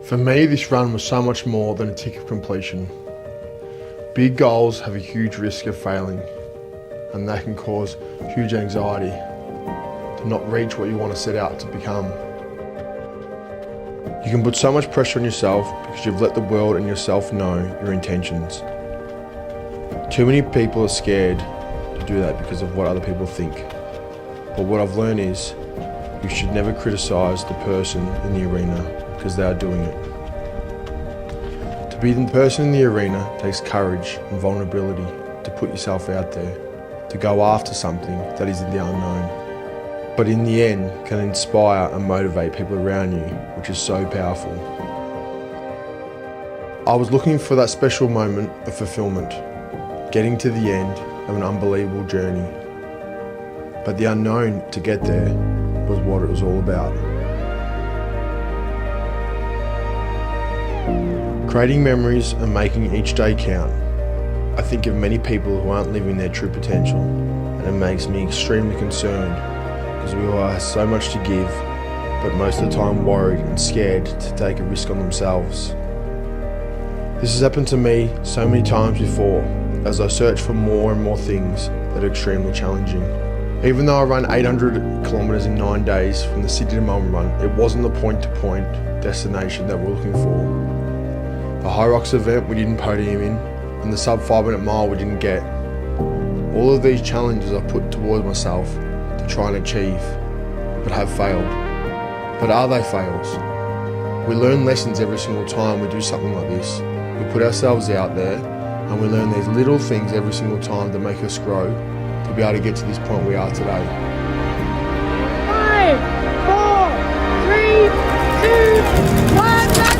For me, this run was so much more than a tick of completion. Big goals have a huge risk of failing, and that can cause huge anxiety to not reach what you want to set out to become. You can put so much pressure on yourself because you've let the world and yourself know your intentions. Too many people are scared to do that because of what other people think. But what I've learned is you should never criticise the person in the arena because they are doing it. To be the person in the arena takes courage and vulnerability to put yourself out there, to go after something that is in the unknown. But in the end can inspire and motivate people around you, which is so powerful. I was looking for that special moment of fulfillment, getting to the end of an unbelievable journey. But the unknown to get there was what it was all about. Creating memories and making each day count. I think of many people who aren't living their true potential, and it makes me extremely concerned because we all have so much to give, but most of the time worried and scared to take a risk on themselves. This has happened to me so many times before as I search for more and more things that are extremely challenging. Even though I ran 800 kilometres in 9 days from the Sydney to Melbourne run, it wasn't the point-to-point destination that we're looking for. The High Rocks event we didn't podium in, and the sub 5 minute mile we didn't get. All of these challenges I put towards myself to try and achieve, but have failed. But are they fails? We learn lessons every single time we do something like this. We put ourselves out there and we learn these little things every single time to make us grow, to be able to get to this point we are today. 5, 4, 3, 2, 1, let's go!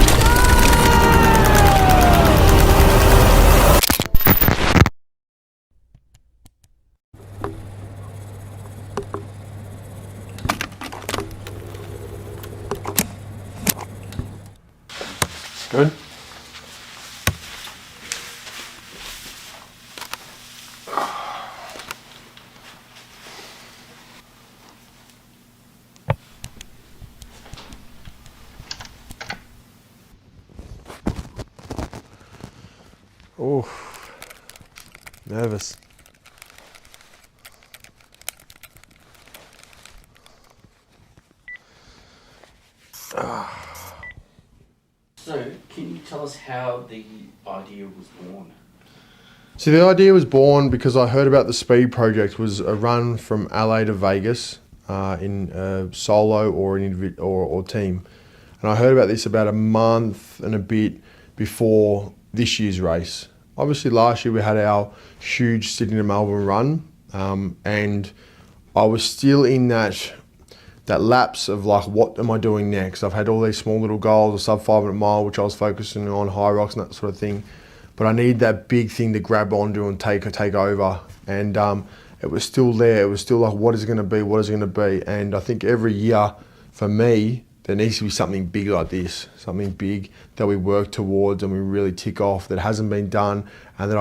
Good? Oh, nervous. So, can you tell us how the idea was born? So the idea was born because I heard about the Speed Project was a run from LA to Vegas in a solo or an or team. And I heard about this about a month and a bit before this year's race. Obviously last year we had our huge Sydney to Melbourne run, and I was still in that lapse of like, what am I doing next? I've had all these small little goals, a sub 5 minute mile, which I was focusing on, High Rocks and that sort of thing. But I need that big thing to grab onto and take over. And it was still there. It was still like, what is it going to be? What is it going to be? And I think every year for me, there needs to be something big like this, something big that we work towards and we really tick off that hasn't been done and that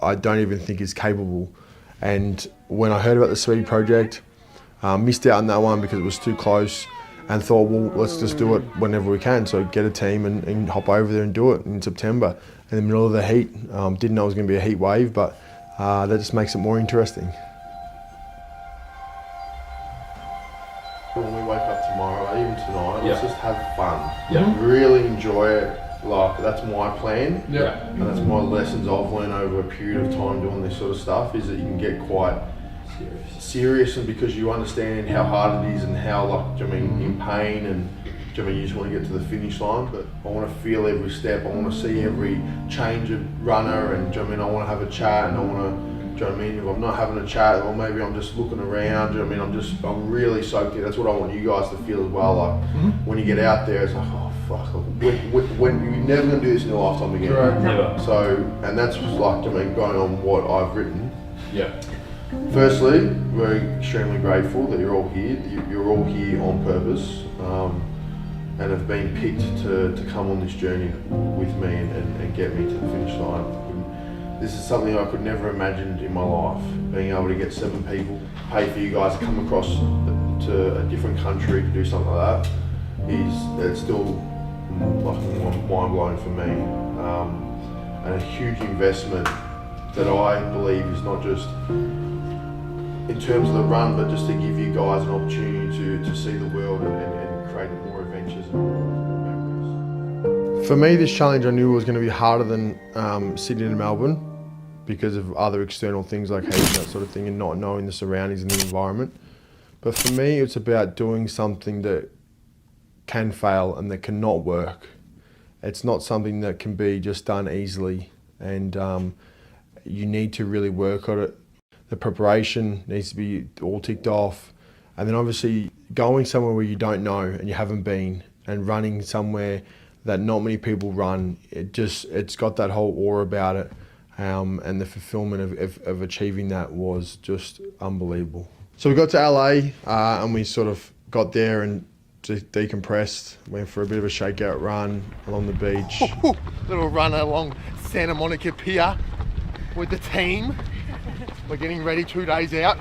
I don't even think is capable. And when I heard about the Speed Project, missed out on that one because it was too close and thought, well, let's just do it whenever we can. So get a team and hop over there and do it in September in the middle of the heat. Didn't know it was going to be a heat wave, but that just makes it more interesting. When we wake up tomorrow, even tonight, let's just have fun. Really enjoy it. Like, that's my plan. And that's my lessons I've learned over a period of time doing this sort of stuff, is that you can get quite serious, and because you understand how hard it is and how, like, in pain, and you just want to get to the finish line. But I want to feel every step. I want to see every change of runner, and I want to have a chat, and I want to. If I'm not having a chat, or maybe I'm just looking around. I'm really soaked in. That's what I want you guys to feel as well. Like when you get out there, it's like, oh fuck, when you're never gonna do this in your lifetime again. Correct. Never. So, and that's just like, going on what I've written. Yeah. Firstly, we're extremely grateful that you're all here. You're all here on purpose, and have been picked to come on this journey with me and get me to the finish line. This is something I could never imagined in my life, being able to get 7 people, pay for you guys to come across to a different country to do something like that, it's still mind-blowing for me, and a huge investment that I believe is not just in terms of the run, but just to give you guys an opportunity to see the world and create more adventures and more memories. For me, this challenge I knew was going to be harder than Sydney and Melbourne because of other external things like heat and that sort of thing, and not knowing the surroundings and the environment. But for me, it's about doing something that can fail and that cannot work. It's not something that can be just done easily, and you need to really work on it. The preparation needs to be all ticked off, and then obviously going somewhere where you don't know and you haven't been, and running somewhere that not many people run, it's got that whole aura about it, and the fulfillment of achieving that was just unbelievable. So we got to LA and we sort of got there and decompressed, went for a bit of a shakeout run along the beach. Little run along Santa Monica Pier with the team. We're getting ready 2 days out.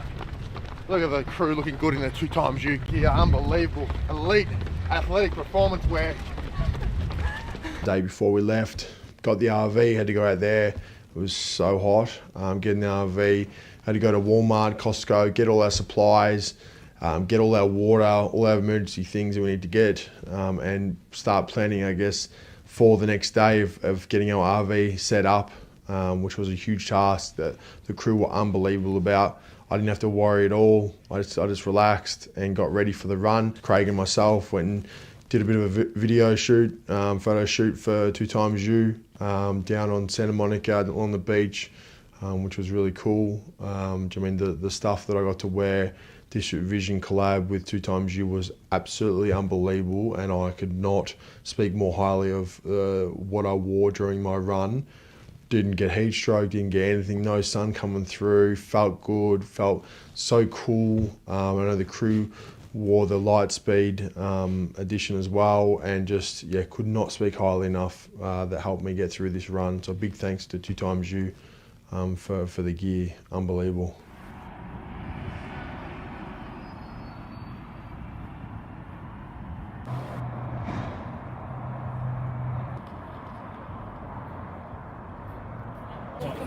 Look at the crew looking good in their 2xU gear. Unbelievable, elite athletic performance wear. The day before we left, got the RV, had to go out there. It was so hot. Getting the RV, had to go to Walmart, Costco, get all our supplies, get all our water, all our emergency things that we need to get, and start planning, I guess, for the next day of getting our RV set up, which was a huge task that the crew were unbelievable about. I didn't have to worry at all. I just relaxed and got ready for the run. Craig and myself went and did a bit of a video shoot, photo shoot for 2xU down on Santa Monica along the beach, which was really cool. I mean, the stuff that I got to wear, District Vision collab with 2xU was absolutely unbelievable, and I could not speak more highly of what I wore during my run. Didn't get heat stroke, didn't get anything, no sun coming through, felt good, felt so cool. I know the crew wore the Lightspeed edition as well, and just, yeah, could not speak highly enough. That helped me get through this run. So big thanks to 2xU for the gear, unbelievable.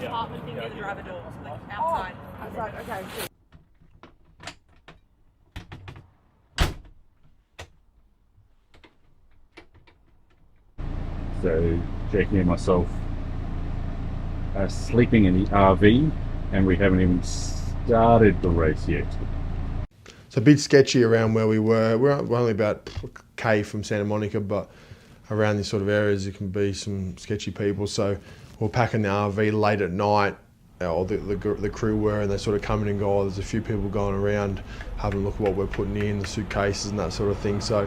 Compartment thing near the driver door, like outside. Outside, okay. So Jackie and myself are sleeping in the RV, and we haven't even started the race yet. It's a bit sketchy around where we were. We're only about a K from Santa Monica, but around these sort of areas there can be some sketchy people. So we're packing the RV late at night, or the crew were, and they sort of come in and go, oh, there's a few people going around, having a look at what we're putting in, the suitcases and that sort of thing. So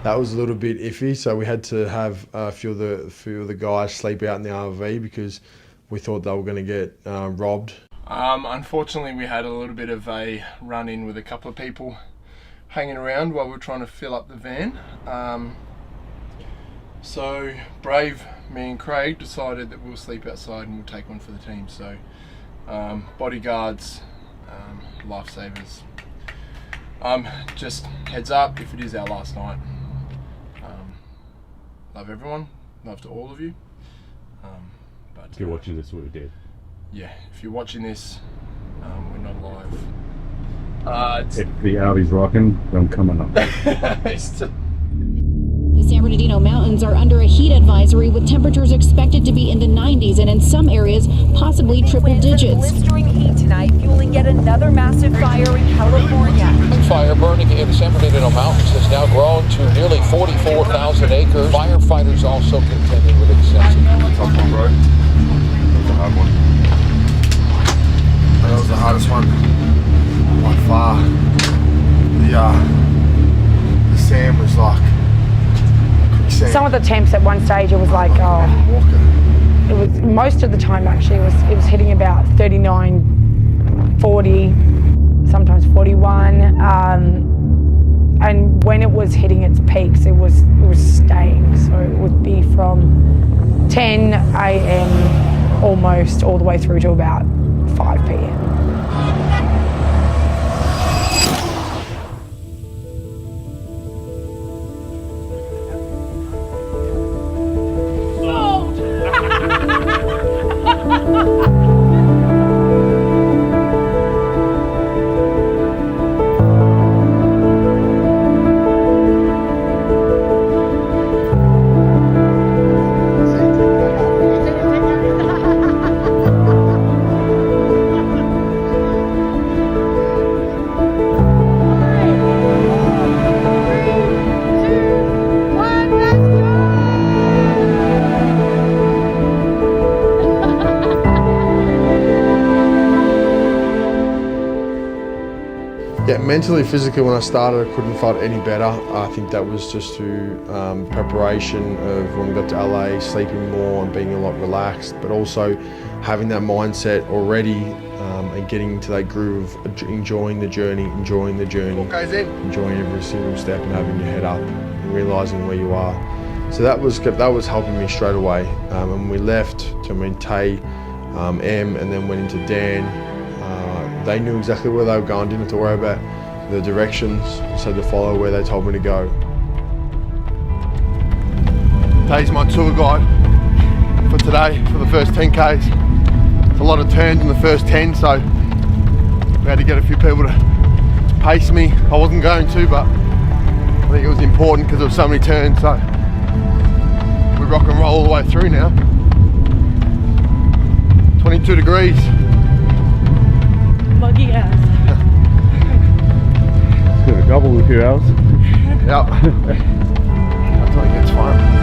that was a little bit iffy. So we had to have a few of the guys sleep out in the RV because we thought they were going to get robbed. Unfortunately, we had a little bit of a run-in with a couple of people hanging around while we were trying to fill up the van. So brave me and Craig decided that we'll sleep outside and we'll take one for the team. So bodyguards, lifesavers. Just heads up, if it is our last night. Love everyone, love to all of you. But If you're watching this, we're dead. yeah, if you're watching this, we're not live. If the RV's rocking, I'm coming up. The San Bernardino Mountains are under a heat advisory with temperatures expected to be in the 90s and in some areas possibly triple digits. Blistering heat tonight, fueling yet another massive fire in California. Fire burning in the San Bernardino Mountains has now grown to nearly 44,000 acres. Firefighters also contending with extensive. Tough one, bro. That was a hard one. That was the hardest one by far. The sand was like quicksand. Some of the temps at one stage it was like, it was most of the time actually it was hitting about 39, 40, sometimes 41, and when it was hitting its peaks it was staying, so it would be from 10 a.m. almost all the way through to about 5 p.m. Yeah, mentally, physically, when I started, I couldn't have felt any better. I think that was just through preparation of when we got to LA, sleeping more and being a lot relaxed, but also having that mindset already and getting into that groove of enjoying the journey, enjoying every single step and having your head up and realising where you are. So that was helping me straight away. And when we left, Tay, Em, and then went into Dan, they knew exactly where they were going, didn't have to worry about the directions, just had to follow where they told me to go. Tay's my tour guide for today, for the first 10Ks. It's a lot of turns in the first 10, so we had to get a few people to pace me. I wasn't going to, but I think it was important because there were so many turns, so we rock and roll all the way through now. 22 degrees. Muggy ass. It's gonna double in a few hours. Yep. I think it's fine.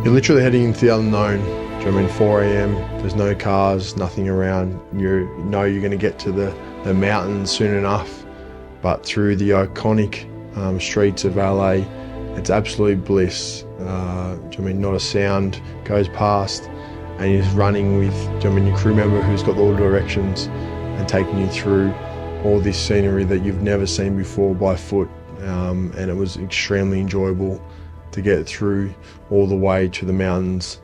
You're literally heading into the unknown. Do you know what I mean? 4 a.m, there's no cars, nothing around. You know you're going to get to the mountains soon enough, but through the iconic streets of LA, it's absolute bliss. Do you know what I mean? Not a sound goes past, and you're just running with, do you know what I mean, your crew member who's got all the directions and taking you through all this scenery that you've never seen before by foot, and it was extremely enjoyable to get through all the way to the mountains.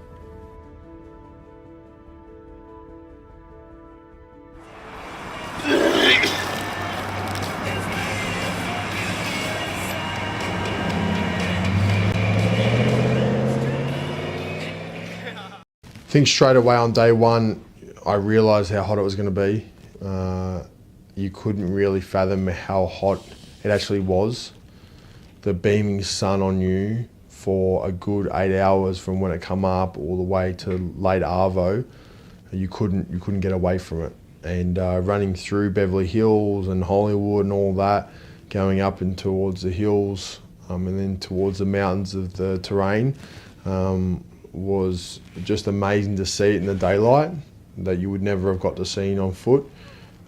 I think straight away on day one, I realised how hot it was going to be. You couldn't really fathom how hot it actually was. The beaming sun on you for a good 8 hours from when it come up all the way to late arvo, you couldn't get away from it. And running through Beverly Hills and Hollywood and all that, going up and towards the hills and then towards the mountains of the terrain, was just amazing to see it in the daylight that you would never have got to see on foot.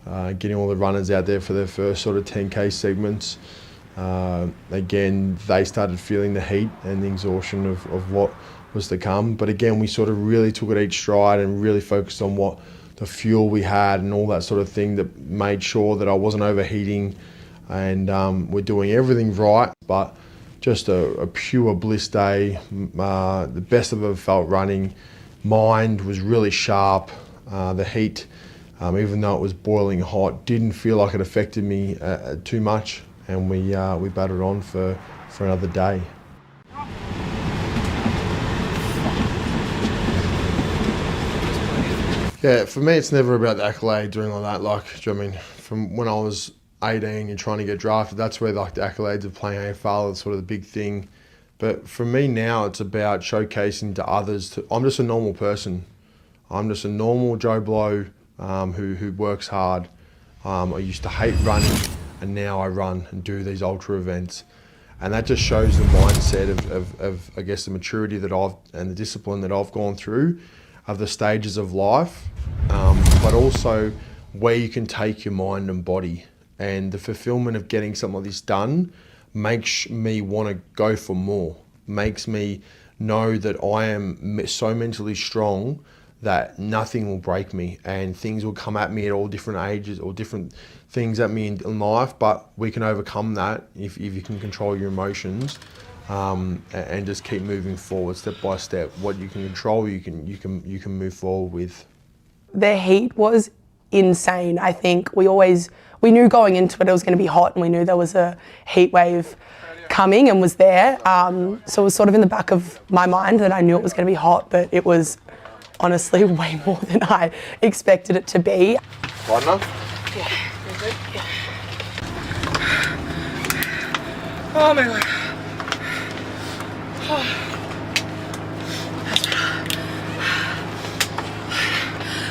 Getting all the runners out there for their first sort of 10K segments. Again, they started feeling the heat and the exhaustion of what was to come. But again, we sort of really took it each stride and really focused on what the fuel we had and all that sort of thing that made sure that I wasn't overheating and we're doing everything right. But just a pure bliss day, the best I've ever felt running. Mind was really sharp. The heat, even though it was boiling hot, didn't feel like it affected me too much. And we battled on for another day. Yeah, for me, it's never about the accolades or anything like that. Like, do you know what I mean? From when I was 18 and trying to get drafted, that's where like the accolades of playing AFL is sort of the big thing. But for me now, it's about showcasing to others. I'm just a normal person. I'm just a normal Joe Blow who works hard. I used to hate running, and now I run and do these ultra events. And that just shows the mindset of I guess, the maturity that and the discipline that I've gone through of the stages of life, but also where you can take your mind and body. And the fulfillment of getting something like this done makes me want to go for more, makes me know that I am so mentally strong that nothing will break me, and things will come at me at all different ages or different things at me in life, but we can overcome that if you can control your emotions, and just keep moving forward step by step. What you can control, you can move forward with. The heat was insane. I think we knew going into it was going to be hot, and we knew there was a heat wave coming and was there. So it was sort of in the back of my mind that I knew it was going to be hot, but it was honestly way more than I expected it to be. Right enough? Yeah, very good. Yeah. Oh my God. Oh.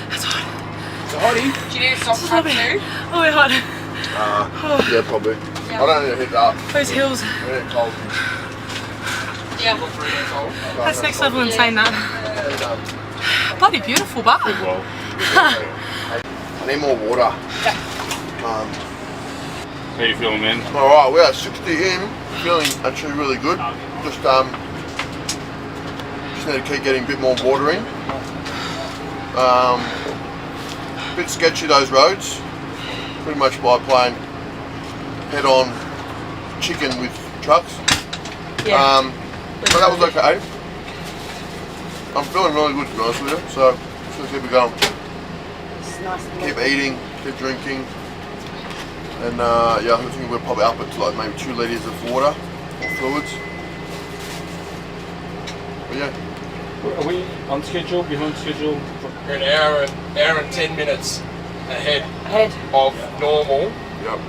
That's hot. It's a hottie. Do you need a sock too? Oh my God. Yeah, probably. I don't need to hit it up. Those heels. Really cold. Yeah. That's next level insane, that. Bloody beautiful bar. Well, I need more water. how you feeling, man? Alright, we're at 60 in, feeling actually really good. Just need to keep getting a bit more water in. Bit sketchy those roads. Pretty much by playing head on chicken with trucks. Yeah. But that was okay. I'm feeling really good, to be honest with you, so just gonna keep it going. It's nice to Keep eating, keep drinking, and yeah, I think we'll probably up it to like maybe 2 litres of water or fluids. But yeah. Are we on schedule, behind schedule? We're an hour and 10 minutes ahead of normal. Yep.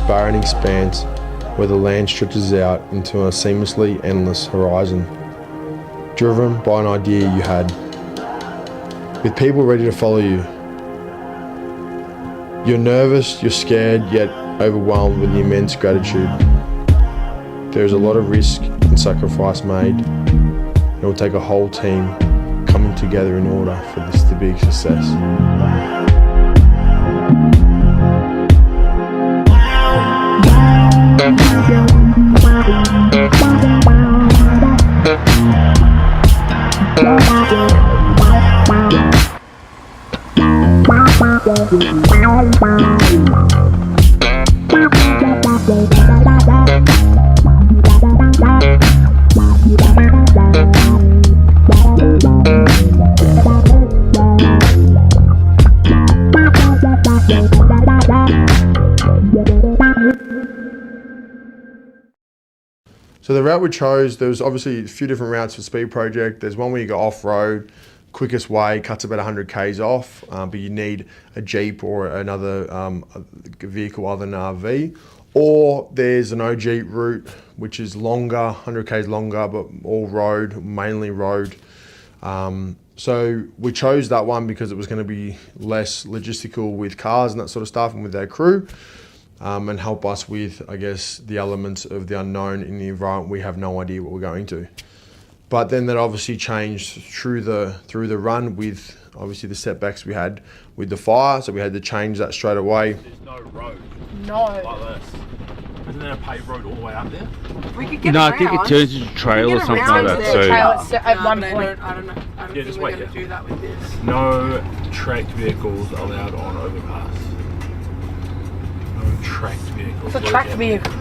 Barren expanse where the land stretches out into a seamlessly endless horizon, driven by an idea you had, with people ready to follow you. You're nervous, you're scared, yet overwhelmed with the immense gratitude. There is a lot of risk and sacrifice made. It will take a whole team coming together in order for this to be a success. So the route we chose, there was obviously a few different routes for Speed Project. There's one where you go off-road, quickest way, cuts about 100 Ks off, but you need a Jeep or another vehicle other than an RV. Or there's an OG route, which is longer, 100 Ks longer, but all road, mainly road. So we chose that one because it was going to be less logistical with cars and that sort of stuff, and with our crew. And help us with, I guess, the elements of the unknown in the environment. We have no idea what we're going to. But then that obviously changed through the run with obviously the setbacks we had with the fire. So we had to change that straight away. There's no road. No. Like this. Isn't there a paved road all the way up there? We could get No, around. I think it turns into trail or something like that. So Trail at one point. I don't know. I don't Yeah, think just we're wait going to here. do that with this. No tracked vehicles allowed on overpass. No tracked vehicles. It's a tracked vehicle.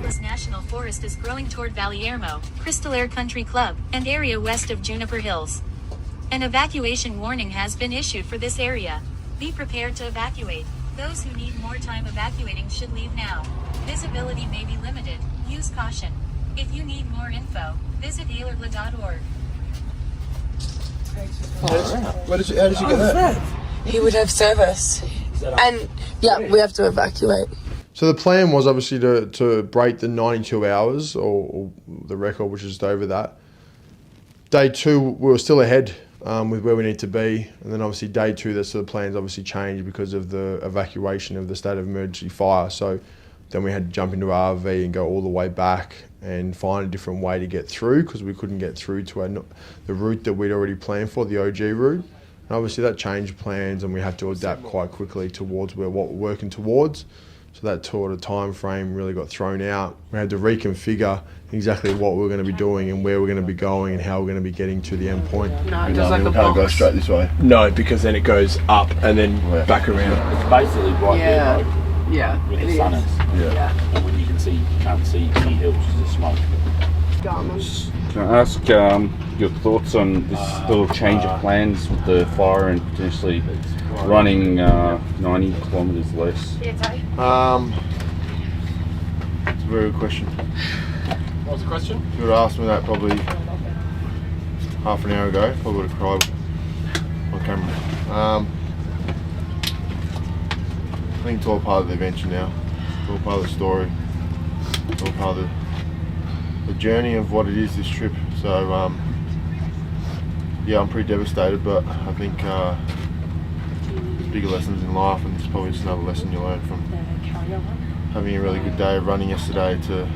This national forest is growing toward Valiermo, Crystal Air Country Club, and area west of Juniper Hills. An evacuation warning has been issued for this area. Be prepared to evacuate. Those who need more time evacuating should leave now. Visibility may be limited. Use caution. If you need more info, visit alertla.org. How did you get that? He would have service. And yeah, we have to evacuate. So the plan was obviously to break the 92 hours or the record, which is just over that. Day 2, we were still ahead with where we need to be. And then obviously day 2, the sort of plans obviously changed because of the evacuation of the state of emergency fire. So then we had to jump into our RV and go all the way back and find a different way to get through because we couldn't get through to the route that we'd already planned for, the OG route. And obviously that changed plans and we had to adapt quite quickly towards what we're working towards. So that sort of time frame really got thrown out. We had to reconfigure exactly what we're going to be doing and where we're going to be going and how we're going to be getting to the end point. No, it does like a Can't go box. straight this way. No, because then it goes up and then back around. It's basically right Yeah. there, though, Yeah, where it the sun is. is. Yeah. And when you can't see any hills, there's smoke. Garmin. Can I ask your thoughts on this little change of plans with the fire and potentially running 90 kilometres less? It's a very good question. What was the question? If you would have asked me that probably half an hour ago, probably would have cried on camera. I think it's all part of the adventure now. It's all part of the story. It's all part of the journey of what it is, this trip. So yeah, I'm pretty devastated, but I think there's bigger lessons in life, and it's probably just another lesson you learn from having a really good day of running yesterday to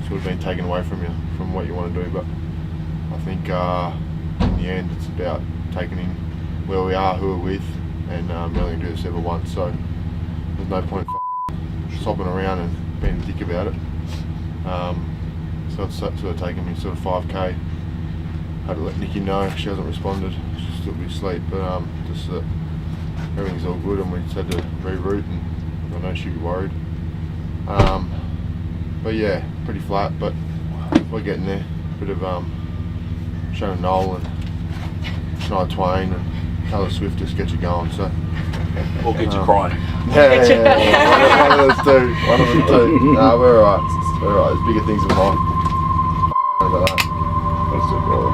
sort of being taken away from you, from what you want to do. But I think in the end it's about taking in where we are, who we're with, and we're only going to do this ever once, so there's no point sobbing around and being a dick about it. So it's sort of taken me sort of 5k. Had to let Nikki know, she hasn't responded, she's still be asleep, but just that everything's all good and we just had to reroute, and I know she'd be worried. But yeah, pretty flat, but we're getting there. Bit of Shannon Knoll and Shania Twain and Taylor Swift just get you going, so. Or get you crying. Yeah. One of those two. One of them two. Nah, we're alright. We're alright. There's bigger things in life. About that. That's it, brother.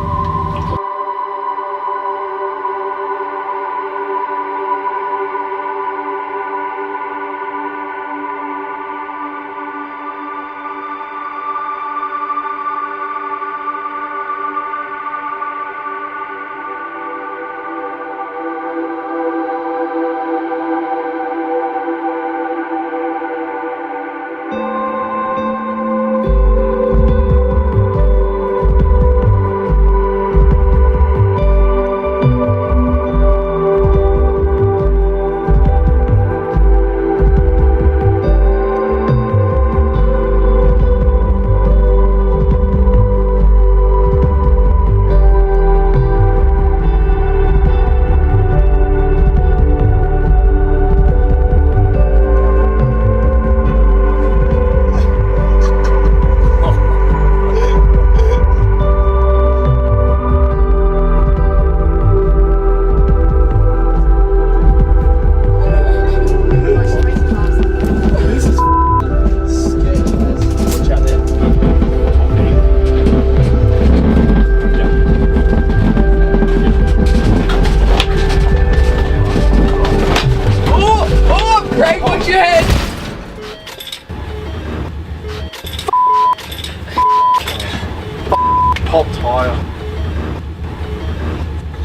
Pop tyre.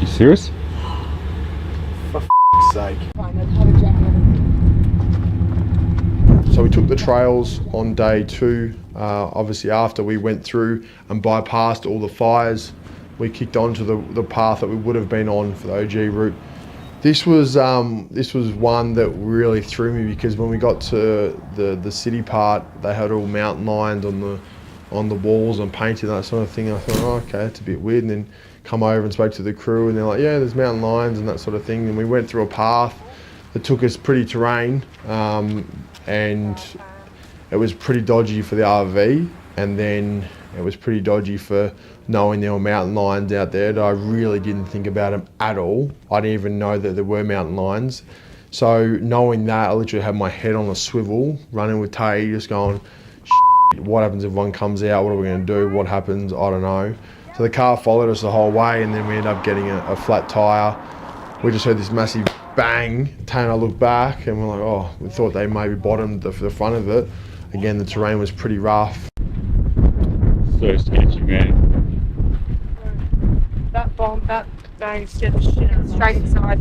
You serious? For sake. So we took the trails on day 2. Obviously after we went through and bypassed all the fires, we kicked onto the path that we would have been on for the OG route. This was one that really threw me because when we got to the city part, they had all mountain lions on the on the walls and painted that sort of thing. I thought, oh, okay, that's a bit weird. And then come over and spoke to the crew, and they're like, yeah, there's mountain lions and that sort of thing. And we went through a path that took us pretty terrain, and it was pretty dodgy for the RV, and then it was pretty dodgy for knowing there were mountain lions out there that I really didn't think about them at all. I didn't even know that there were mountain lions. So knowing that, I literally had my head on a swivel, running with Tay, just going, what happens if one comes out? What are we going to do? What happens? I don't know. So the car followed us the whole way, and then we ended up getting a flat tyre. We just heard this massive bang. Tay and I looked back, and we're like, oh, we thought they maybe bottomed the front of it. Again, the terrain was pretty rough. So sketchy, man. That bang scared the shit out of me. Straight inside.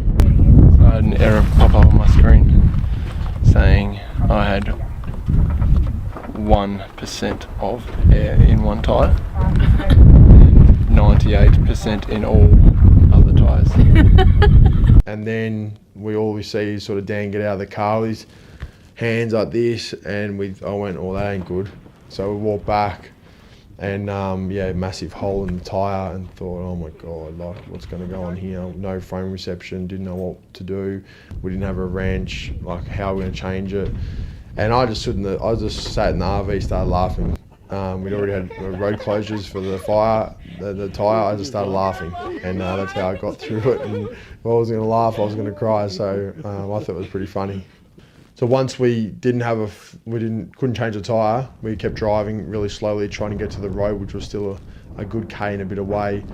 I had an error pop up on my screen saying I had 1% of air in one tyre, 98% in all other tyres. And then we always see sort of Dan get out of the car with his hands like this, and I went, oh, that ain't good. So we walked back, and yeah, massive hole in the tyre, and thought, oh my God, like, what's going to go on here? No phone reception, didn't know what to do. We didn't have a wrench, like, how are we going to change it? And I just sat in the RV, started laughing. We'd already had road closures for the fire, the tyre. I just started laughing, and that's how I got through it. And if I was going to laugh, I was going to cry. So I thought it was pretty funny. So once we couldn't change the tyre, we kept driving really slowly, trying to get to the road, which was still a good K and a bit away.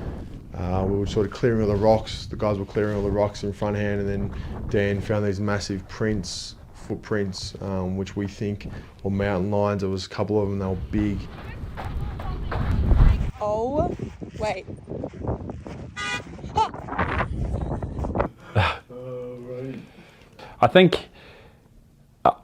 We were sort of clearing all the rocks. The guys were clearing all the rocks in front hand, and then Dan found these massive footprints, which we think were mountain lions. There was a couple of them, they were big. Oh, wait. I think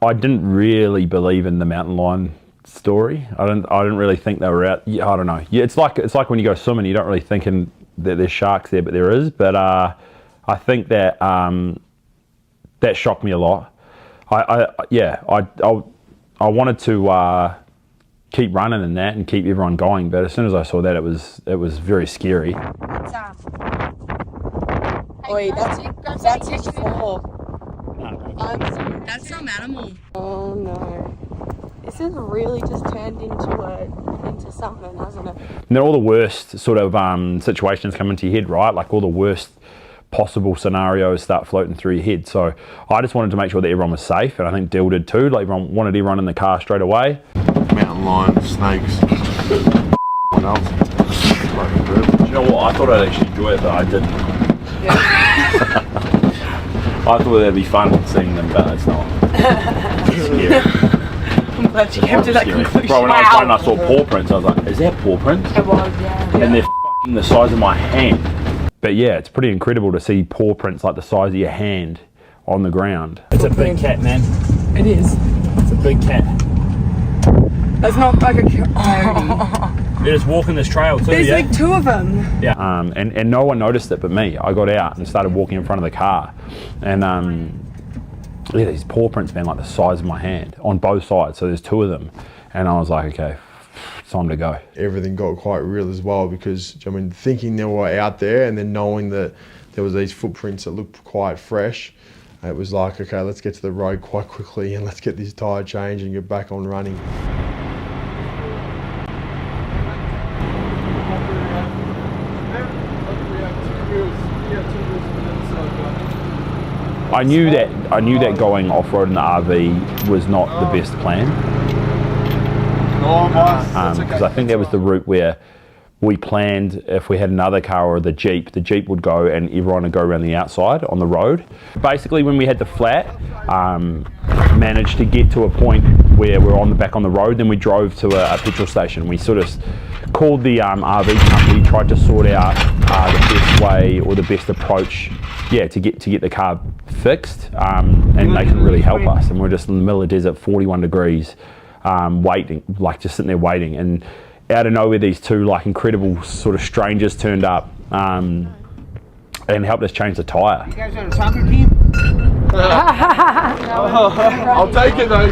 I didn't really believe in the mountain lion story. I didn't really think they were out. Yeah, I don't know. Yeah, it's like when you go swimming, you don't really think that there's sharks there, but there is. But I think that that shocked me a lot. I wanted to keep running in that and keep everyone going, but as soon as I saw that, it was very scary. Wait, that's his fall. That's some animal. Oh no. This has really just turned into something, hasn't it? And then all the worst sort of situations come into your head, right? Like all the worst possible scenarios start floating through your head. So I just wanted to make sure that everyone was safe, and I think Dill did too. Like wanted everyone in the car straight away. Mountain lions, snakes. What else? You know what? I thought I'd actually enjoy it, but I didn't. Yeah. I thought that'd be fun seeing them, but it's not. It's scary. I'm glad you came to that conclusion. Bro, when I was running, I saw paw prints. I was like, is that paw prints? It was, yeah. And they're f***ing the size of my hand. But yeah, it's pretty incredible to see paw prints like the size of your hand on the ground. It's a big cat, man. It is. It's a big cat. That's not like a coyote. They're just walking this trail too. There's like two of them. Yeah, and no one noticed it but me. I got out and started walking in front of the car, and yeah, these paw prints, man, like the size of my hand on both sides. So there's two of them, and I was like, okay, it's time to go. Everything got quite real as well, because I mean, thinking they were out there and then knowing that there was these footprints that looked quite fresh, it was like, okay, let's get to the road quite quickly and let's get this tyre changed and get back on running. I knew that going off-road in the RV was not the best plan, because I think that was the route where we planned if we had another car or the Jeep would go and everyone would go around the outside on the road. Basically, when we had the flat, managed to get to a point where we're back on the road, then we drove to a petrol station. We sort of called the RV company, tried to sort out the best way or the best approach, yeah, to get the car fixed, and they couldn't really help us. And we're just in the middle of the desert, 41 degrees, waiting, like just sitting there waiting. And out of nowhere, these two like incredible sort of strangers turned up and helped us change the tyre. You guys on a soccer team? I'll take it though.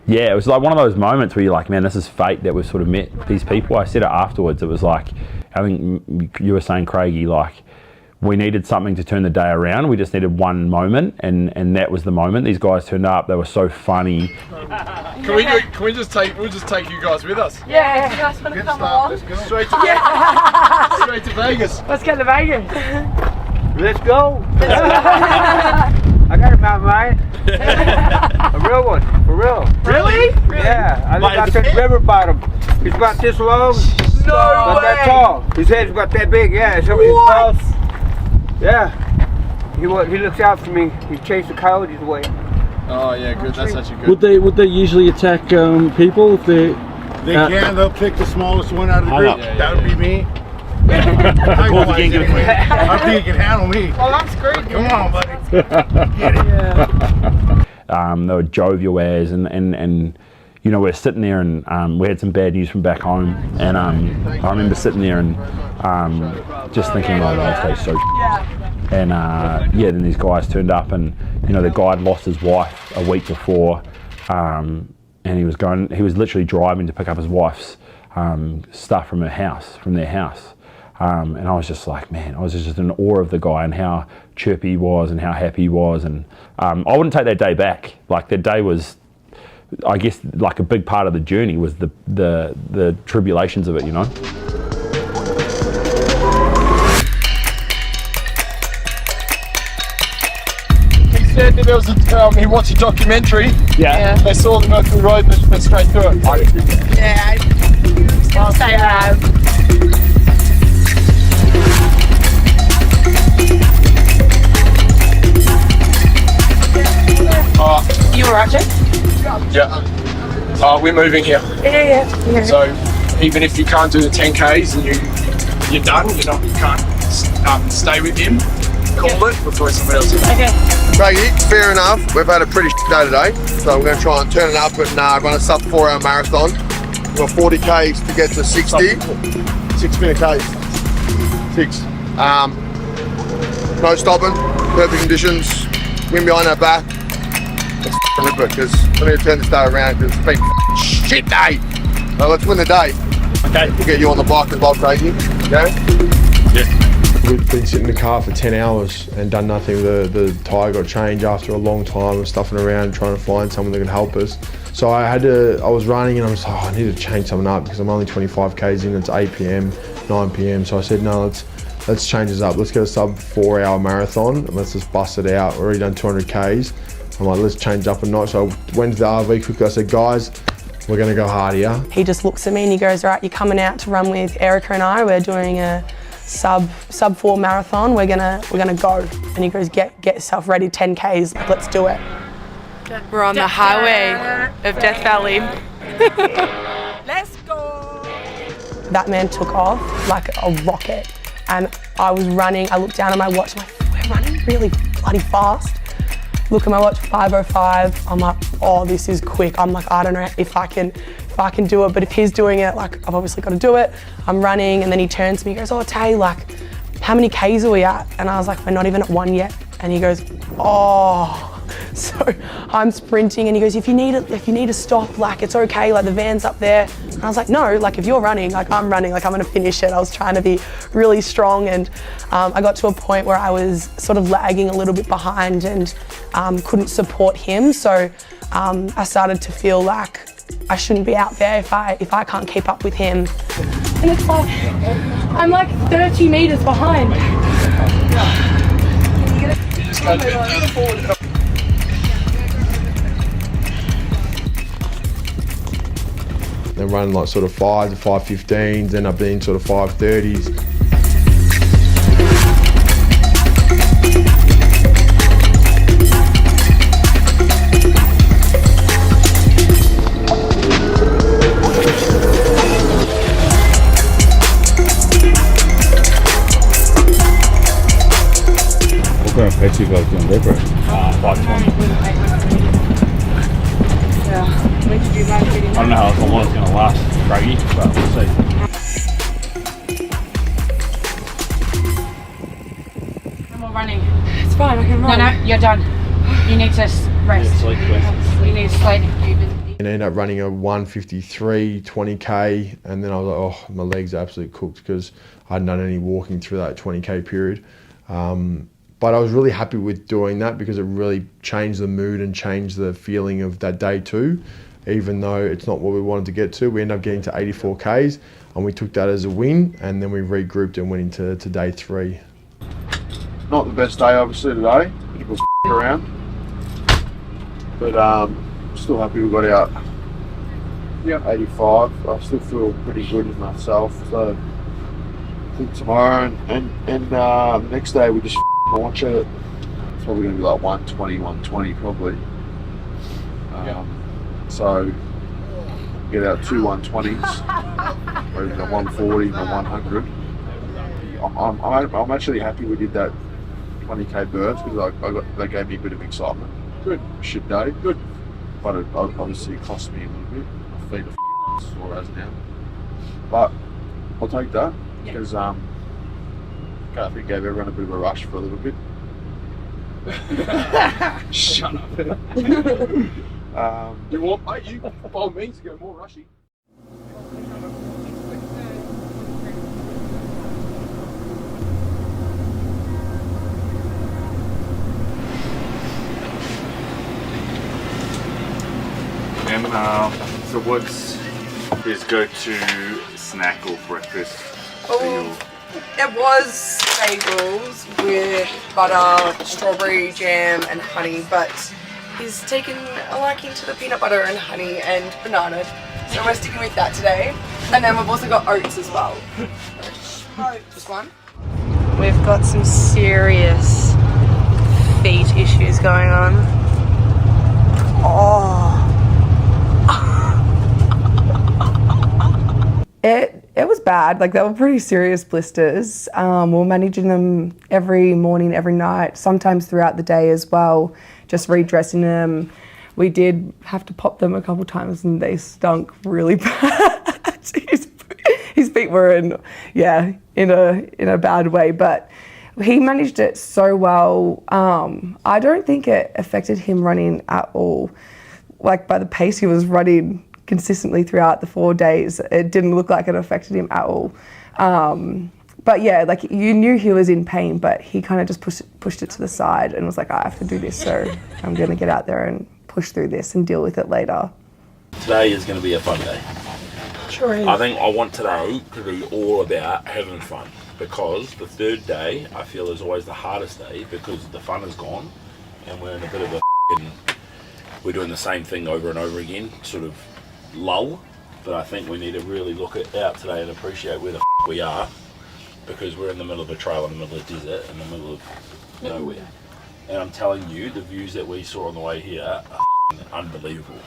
yeah, it was like one of those moments where you're like, man, this is fate that we've sort of met these people. I said it afterwards. It was like, I think you were saying, Craigie, like, we needed something to turn the day around. We just needed one moment, and that was the moment. These guys turned up. They were so funny. Can we just take you guys with us? Yeah, you guys want to come along? Let's go. Straight to straight to Vegas. Let's get to Vegas. Let's go. I got a mountain lion. A real one, for real. Really? Yeah, I live out the river bottom. He's about this long. No About that tall. His head's about that big, yeah. So his paws. Yeah. He looks out for me. He chased the coyotes away. Oh yeah, good. That's actually good. Would they usually attack people if they? They can. They'll pick the smallest one out of the group. Yeah, that would be me. How big you can handle me? Well, I'm screwed. Come on, buddy. Get it. They were jovial as, and you know, we're sitting there and we had some bad news from back home, and I remember sitting there and just thinking, oh, those guys so. And yeah, then these guys turned up, and you know, the guy had lost his wife a week before, and he was literally driving to pick up his wife's stuff from their house. And I was just like, man, I was just in awe of the guy and how chirpy he was and how happy he was. And I wouldn't take that day back. Like, that day was, I guess, like a big part of the journey was the tribulations of it, you know. He said that there was he watched a documentary. Yeah. They saw the Mercury Road and they went straight through it. Yeah. Still stay alive. You alright, Jake? Yeah. We're moving here. Yeah. So even if you can't do the 10Ks and you're done, you can't stay with him. Call it before somebody else. Okay. Craigie, fair enough. We've had a pretty day today, so we're going to try and turn it up and run a sub 4 hour marathon. We've got 40 Ks to get to 60. 6 minute Ks. 6. No stopping, perfect conditions, wind behind our back. Let's rip it, because we need to turn this day around, because it's been shit day. So let's win the day. Okay. We'll get you on the bike as well, Craigie. Okay? Yeah. We've been sitting in the car for 10 hours and done nothing. The tyre got changed after a long time of stuffing around trying to find someone that could help us. So I was running and I was like, I need to change something up because I'm only 25 Ks in, it's 8 PM, 9 PM. So I said, no, let's change this up. Let's get a sub 4 hour marathon and let's just bust it out. We've already done 200 Ks. I'm like, let's change up a notch. So I went to the RV quickly. I said, guys, we're gonna go hard here. He just looks at me and he goes, right, you're coming out to run with Erica and I. We're doing a sub 4 marathon. We're gonna go. And he goes, get yourself ready, 10 Ks, like, let's do it. We're on the highway of Death Valley. Let's go. That man took off like a rocket. And I was running, I looked down at my watch, I'm like, we're running really bloody fast. Look at my watch, 5:05. I'm like, oh, this is quick. I'm like, I don't know if I can do it, but if he's doing it, like, I've obviously got to do it. I'm running, and then he turns to me, he goes, oh, Tay, like, how many Ks are we at? And I was like, we're not even at 1 yet. And he goes, oh. So I'm sprinting, and he goes, if you need to stop, like, it's okay, like, the van's up there. And I was like, no, like, if you're running, like, I'm running, like, I'm gonna finish it. I was trying to be really strong, and I got to a point where I was sort of lagging a little bit behind and couldn't support him. So I started to feel like I shouldn't be out there if I can't keep up with him. And it's like, I'm like 30 meters behind. You just go further forward. Then run like sort of 5 to 5:15s, end up being sort of 5:30s. What kind of pace you guys doing there, bro? 5:20. I don't know how long it's going to last, Craigie, but we'll see. I'm all running. It's fine, I can run. No, you're done. You need to rest. Yeah, sleep, You need to sleep. and I ended up running a 1:53 20k, and then I was like, oh, my legs are absolutely cooked because I hadn't done any walking through that 20k period. But I was really happy with doing that because it really changed the mood and changed the feeling of that day too. Even though it's not what we wanted to get to, we ended up getting to 84 Ks and we took that as a win, and then we regrouped and went into day 3. Not the best day obviously today, it was around, but still happy we got out. Yeah, 85. I still feel pretty good with myself, so I think tomorrow and the next day we just launch it. It's probably going to be like 120, 120 probably. So get out 2 120s, or even a 140, a 100. I'm actually happy we did that 20k burst because that gave me a bit of excitement. Good. Shit day. Good. But it obviously cost me a little bit. My feet are sore as now. But I'll take that because I think gave everyone a bit of a rush for a little bit. Shut up. You want, mate? You by all means to go more rushy. And so what's his go-to snack or breakfast? It was bagels with butter, strawberry jam and honey, but he's taken a liking to the peanut butter and honey and banana, so we're sticking with that today. And then we've also got oats as well. Just one. We've got some serious feet issues going on. Oh. It was bad. Like, they were pretty serious blisters. We were managing them every morning, every night, sometimes throughout the day as well, just redressing them. We did have to pop them a couple times and they stunk really bad. His feet were in a bad way, but he managed it so well. I don't think it affected him running at all. Like, by the pace he was running consistently throughout the 4 days, it didn't look like it affected him at all. But yeah, like, you knew he was in pain, but he kind of just pushed it to the side and was like, I have to do this, so I'm going to get out there and push through this and deal with it later. Today is going to be a fun day. Sure is. I think I want today to be all about having fun, because the third day I feel is always the hardest day because the fun is gone and we're in a bit of a we're doing the same thing over and over again, sort of lull. But I think we need to really look out today and appreciate where the we are, because we're in the middle of a trail, in the middle of the desert, in the middle of nowhere. And I'm telling you, the views that we saw on the way here are unbelievable.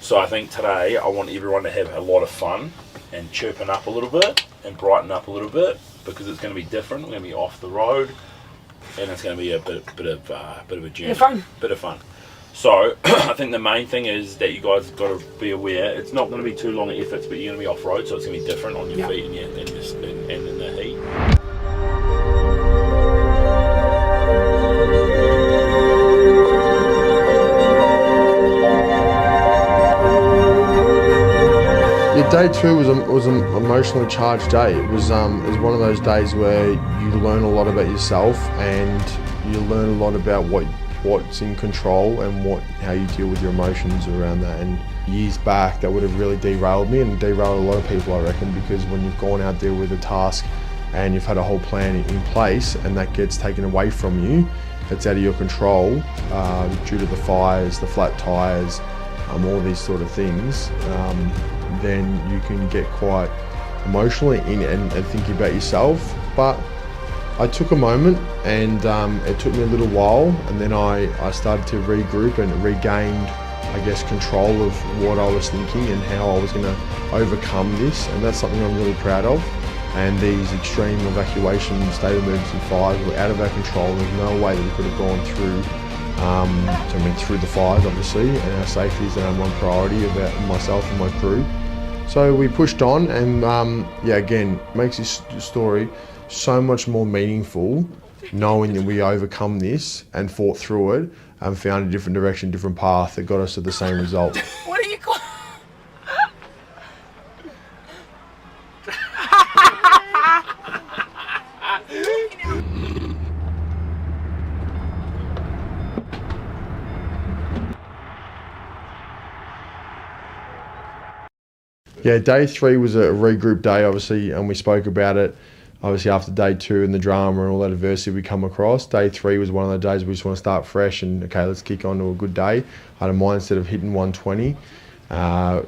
So I think today I want everyone to have a lot of fun and chirping up a little bit and brighten up a little bit, because it's going to be different. We're going to be off the road and it's going to be a bit of a journey. Bit of fun. So I think the main thing is that you guys got to be aware it's not going to be too long efforts, but you're going to be off road, so it's going to be different on your feet and in the heat. Yeah, day 2 was an emotionally charged day. It was one of those days where you learn a lot about yourself and you learn a lot about what's in control and how you deal with your emotions around that. And years back, that would have really derailed me and derailed a lot of people, I reckon, because when you've gone out there with a task and you've had a whole plan in place and that gets taken away from you, it's out of your control due to the fires, the flat tires, all these sort of things, then you can get quite emotionally in and thinking about yourself. But I took a moment and it took me a little while, and then I started to regroup and regained, I guess, control of what I was thinking and how I was going to overcome this, and that's something I'm really proud of. And these extreme evacuation state of emergency fires were out of our control. There's no way that we could have gone through through the fires, obviously, and our safety is our number one priority of myself and my crew. So we pushed on, and again, makes this story so much more meaningful, knowing that we overcome this and fought through it and found a different direction, different path that got us to the same result. What are you calling? Yeah, day 3 was a regroup day, obviously, and we spoke about it. Obviously, after day 2 and the drama and all that adversity we come across, day 3 was one of the days we just want to start fresh and, okay, let's kick on to a good day. I had a mindset of hitting 120.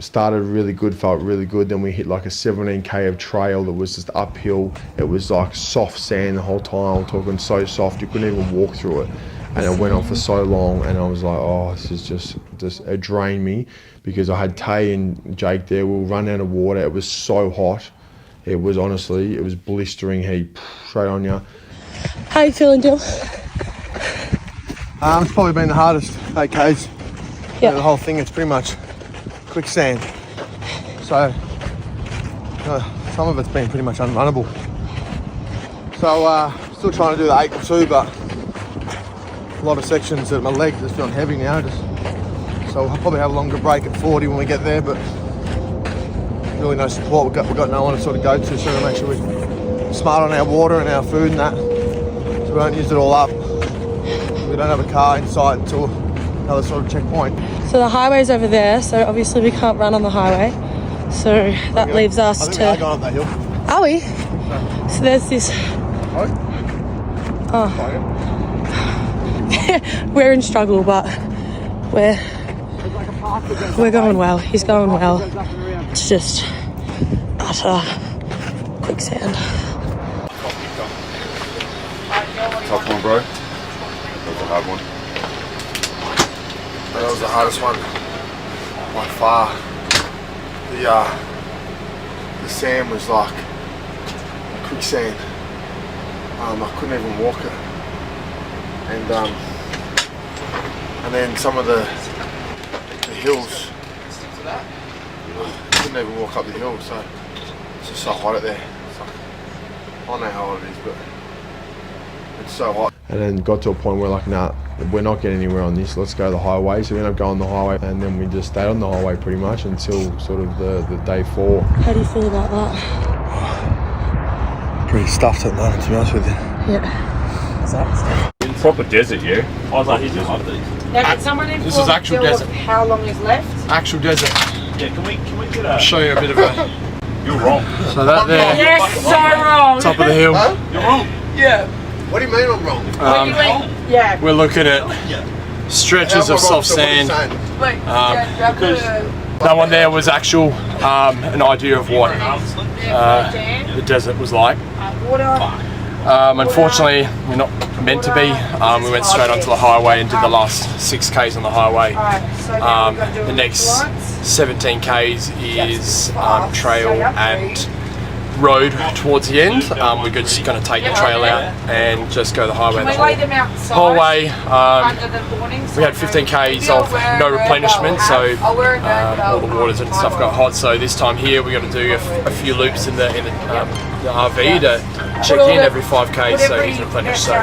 Started really good, felt really good. Then we hit like a 17k of trail that was just uphill. It was like soft sand the whole time. I'm talking so soft, you couldn't even walk through it. And it went on for so long, and I was like, oh, this is just it drained me, because I had Tay and Jake there. We were running out of water. It was so hot. It was honestly, it was blistering heat, straight on you. How you feeling, Dill? It's probably been the hardest 8Ks. Yeah. The whole thing, it's pretty much quicksand. So, some of it's been pretty much unrunnable. So, still trying to do the 8-2, but a lot of sections that my legs are feeling heavy now. So I'll probably have a longer break at 40 when we get there, but really no support. We've got no one to sort of go to, so we'll make sure we're smart on our water and our food and that, so we don't use it all up. We don't have a car in sight until another sort of checkpoint. So the highway's over there, so obviously we can't run on the highway. So that leaves us I think to... we are going up that hill. Are we? So there's this... Oh. We're in struggle, but we're going well. He's going well. It's just utter quicksand. Tough one, bro. That was a hard one. That was the hardest one by far. The sand was like quicksand. I couldn't even walk it. And then some of the hills, I couldn't even walk up the hill, so it's just so hot out there. I don't know how hot it is, but it's so hot. And then got to a point where like, nah, we're not getting anywhere on this, let's go the highway. So we ended up going the highway, and then we just stayed on the highway pretty much until sort of the day 4. How do you feel about that? Pretty stuffed at the moment, to be honest with you. Yeah. What's that? Proper desert, yeah. I was like, he's just like these. Now, can someone inform This is actual Jill desert. of how long is left? Actual desert. Yeah, can we get a... I'll show you a bit of a... You're wrong. So that there, Yes, so wrong. top of the hill. You're wrong. Yeah. What do you mean I'm wrong? Yeah. We're looking at stretches of soft sand. Wait, That one there was actual, an idea of what the desert was like. Unfortunately, we're not meant to be. We went straight onto the highway and did the last 6Ks on the highway. The next 17Ks is trail and road towards the end. We're just going to take the trail out and just go the highway the whole way. We had 15Ks of no replenishment, so all the waters and stuff got hot. So this time here we're going to do a few loops in the RV to check in every 5K so he's replenished. So.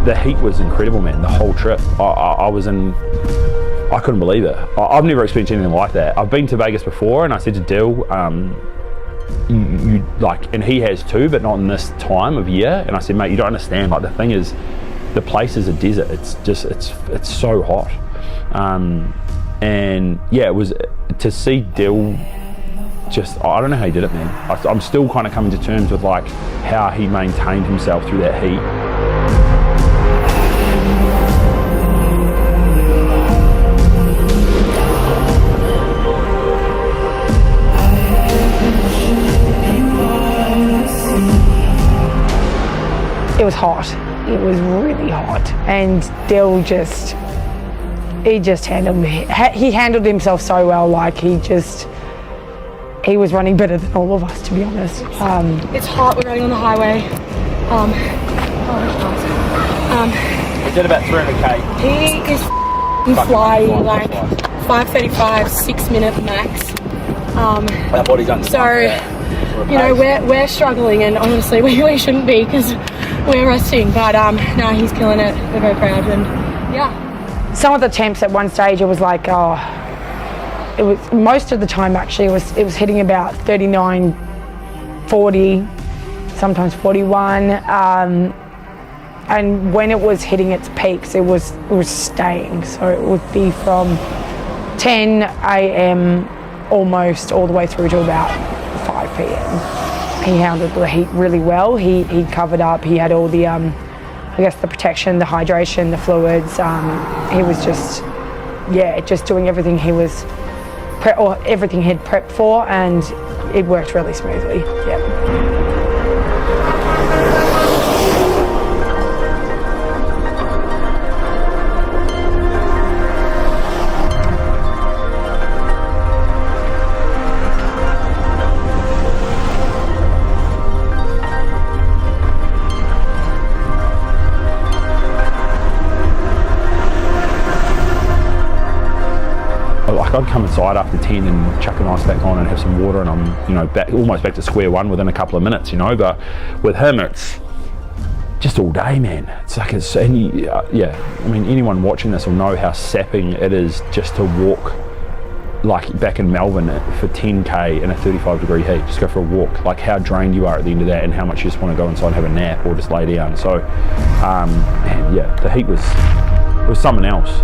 The heat was incredible, man, the whole trip. I couldn't believe it. I've never experienced anything like that. I've been to Vegas before, and I said to Dill, you like, and he has too, but not in this time of year. And I said, mate, you don't understand. Like, the thing is, the place is a desert. It's just, it's so hot. And yeah, it was to see Dill. Just, I don't know how he did it, man. I'm still kind of coming to terms with like how he maintained himself through that heat. It was hot. It was really hot, and Dill he handled himself so well. Like, he just he was running better than all of us, to be honest. It's hot, we're running on the highway. He did about 300k. He is flying like 5:35, 6 minute max. Our body's under. So, you know, we're struggling, and honestly, we shouldn't be because we're resting. But no, he's killing it. We're very proud, and yeah. Some of the attempts at one stage, it was like, it was most of the time actually. It was hitting about 39, 40, sometimes 41. And when it was hitting its peaks, it was staying. So it would be from 10 a.m. almost all the way through to about 5 p.m. He handled the heat really well. He covered up. He had all the, I guess, the protection, the hydration, the fluids. He was just doing everything he was, everything he'd prepped for, and it worked really smoothly. Yeah. I'd come inside after 10 and chuck an ice pack on and have some water, and I'm, you know, almost back to square one within a couple of minutes, you know. But with him, it's just all day, man. It's like yeah. I mean, anyone watching this will know how sapping it is just to walk, like back in Melbourne for 10k in a 35-degree heat. Just go for a walk. Like how drained you are at the end of that, and how much you just want to go inside and have a nap or just lay down. So, man, yeah, the heat was something else.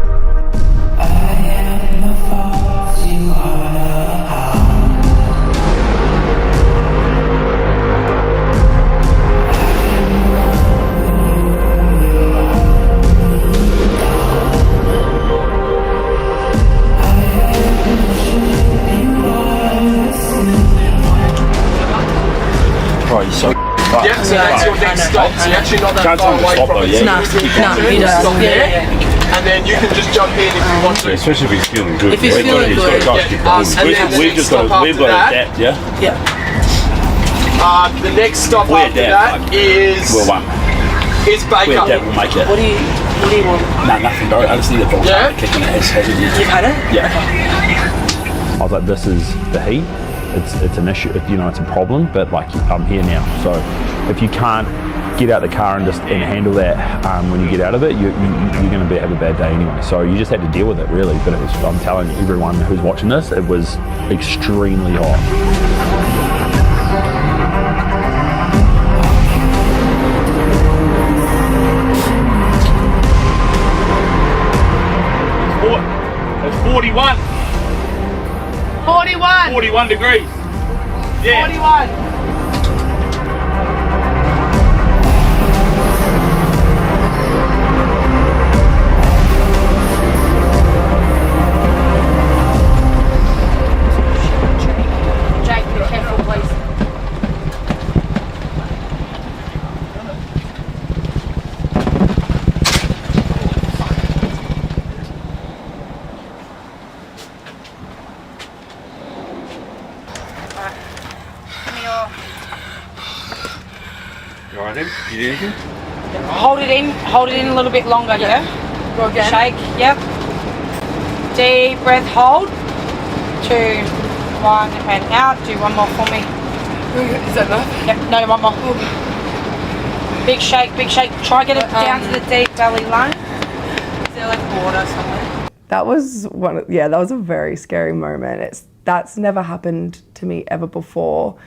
So yeah, so that's your next stop. So you're actually not that far away from it. No, he does. Stop there, and then you can just jump in if you want to. Especially if he's feeling good. If he's feeling good, We've just got to adapt, yeah? Yeah. The next stop after that is Baker. We'll make it. What do you want? No, nothing, bro. I just need a ball kick in the head. You've had it? Yeah. I was like, this is the heat. It's an issue, you know, it's a problem, but like I'm here now. So if you can't get out the car and handle that when you get out of it, you're going to have a bad day anyway. So you just had to deal with it, really. But I'm telling everyone who's watching this, it was extremely hot. 41 degrees. Yeah. 41. You alright, Em? You need anything? Hold it in a little bit longer, yeah? Go again. Shake, yep. Deep breath, hold. 2, 1, and out. Do one more for me. Is that enough? Yep, no, one more. Big shake, big shake. Try get it down to the deep belly line. Is there like water somewhere? That was that was a very scary moment. That's never happened to me ever before.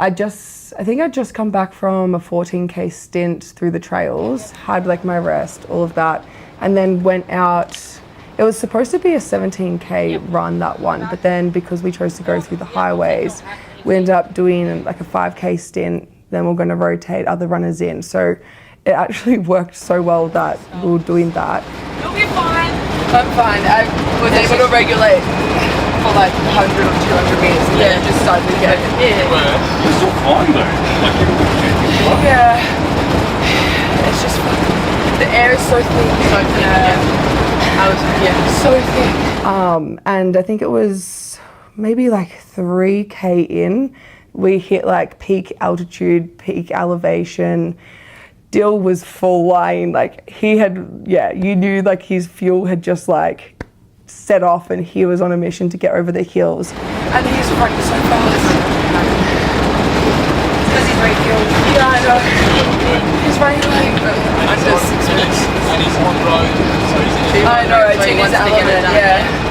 I think I'd just come back from a 14k stint through the trails, had like my rest, all of that, and then went out. It was supposed to be a 17k run, that one, but then because we chose to go through the highways, we ended up doing like a 5k stint, then we're going to rotate other runners in. So it actually worked so well that we were doing that. You'll be fine. I'm fine. I was able to regulate for like 100 or 200 meters, and then it just started to get You're still fine though. yeah. It's just the air is so thin. So thin. Yeah. I was so thin. And I think it was maybe like 3K in, we hit like peak altitude, peak elevation. Dill was full line, like he had, you knew like his fuel had just like set off and he was on a mission to get over the hills. And he's running so fast. Because he's very fueled. Yeah, I know. He's running like under 6 minutes. And he's on road. So he's I know, it's in his element, yeah.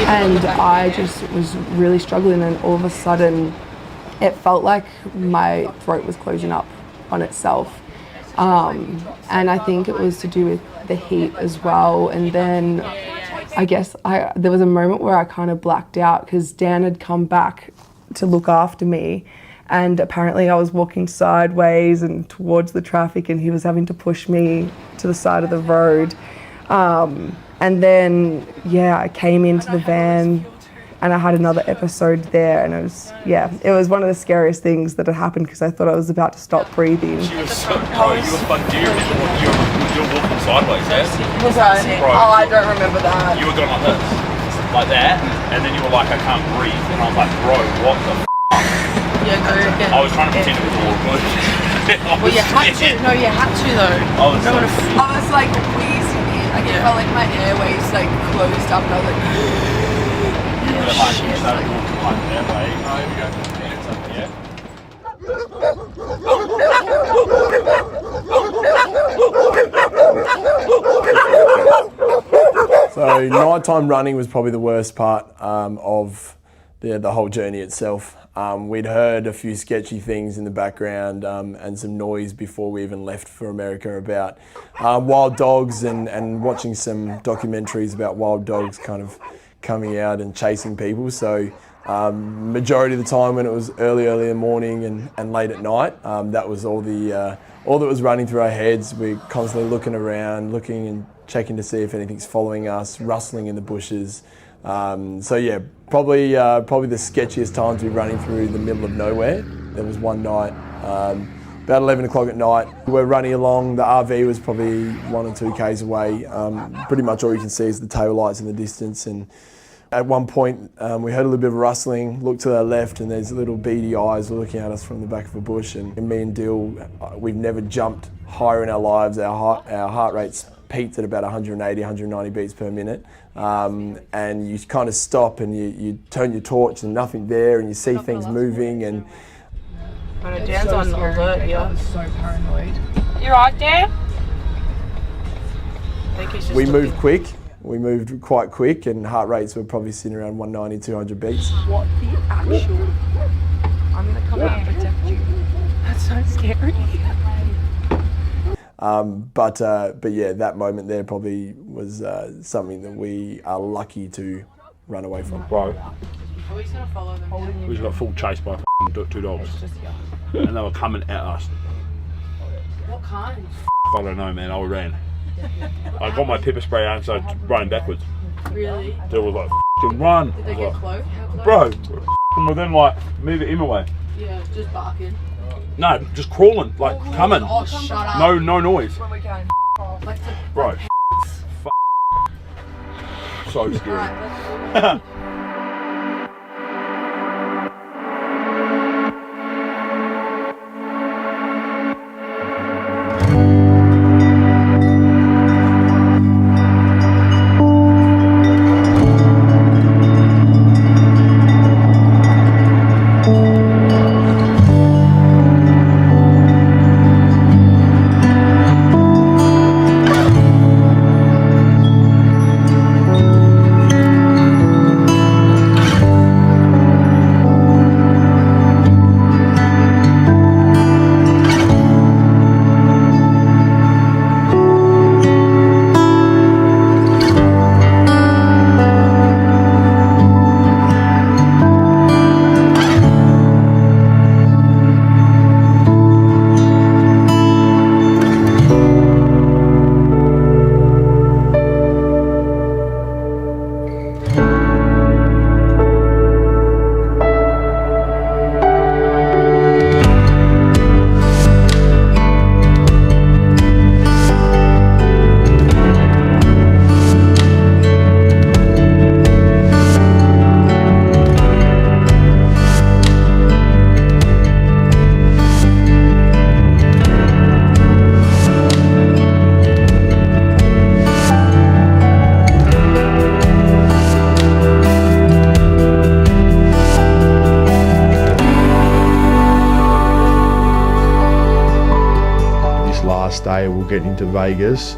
And I just was really struggling, and all of a sudden it felt like my throat was closing up on itself. And I think it was to do with the heat as well. And then I guess there was a moment where I kind of blacked out because Dan had come back to look after me, and apparently I was walking sideways and towards the traffic, and he was having to push me to the side of the road. And then, I came into the van and I had another episode there, and it was one of the scariest things that had happened because I thought I was about to stop breathing. She was so, bro, you were walking sideways, yeah? Was I? Oh, I don't remember that. You were going like this, like that, and then you were like, I can't breathe, and I was like, bro, what the f***? I was trying to pretend it was all good. Well, you had to. No, you had to though. I was like wheezing in. Like it felt like my airways like closed up, and I was like, shit. So nighttime running was probably the worst part of the whole journey itself. We'd heard a few sketchy things in the background and some noise before we even left for America about wild dogs and watching some documentaries about wild dogs kind of coming out and chasing people. So majority of the time when it was early in the morning and late at night, that was all that was running through our heads. We're constantly looking around, looking and checking to see if anything's following us, rustling in the bushes. Probably the sketchiest time to be running through the middle of nowhere. There was one night, about 11 o'clock at night, we're running along, the RV was probably 1 or 2 Ks away. Pretty much all you can see is the tail lights in the distance, and at one point we heard a little bit of rustling, looked to our left, and there's little beady eyes looking at us from the back of a bush, and me and Dill, we've never jumped higher in our lives. Our heart rate's peaked at about 180, 190 beats per minute. And you kind of stop and you turn your torch and nothing there, and you see things moving. And Dan's on alert, yeah. So paranoid. You right there? We moved quick. We moved quite quick, and heart rates were probably sitting around 190, 200 beats. What the actual? I'm gonna come out and protect you. That's so scary. But yeah, that moment there probably was something that we are lucky to run away from. Bro, Are we just gonna follow them? we just got full chase by 2 dogs, and they were coming at us. What kind? I don't know, man. I ran. I got my pepper spray out and started running backwards. Really? They was like, run. Did they get close? How Bro, close? within like, move it in away. Yeah, just barking. No, just crawling, like coming. Oh, shut up. No noise. When we can. Like the Bro, so scary. Alright, let's go. last day, we're getting into Vegas,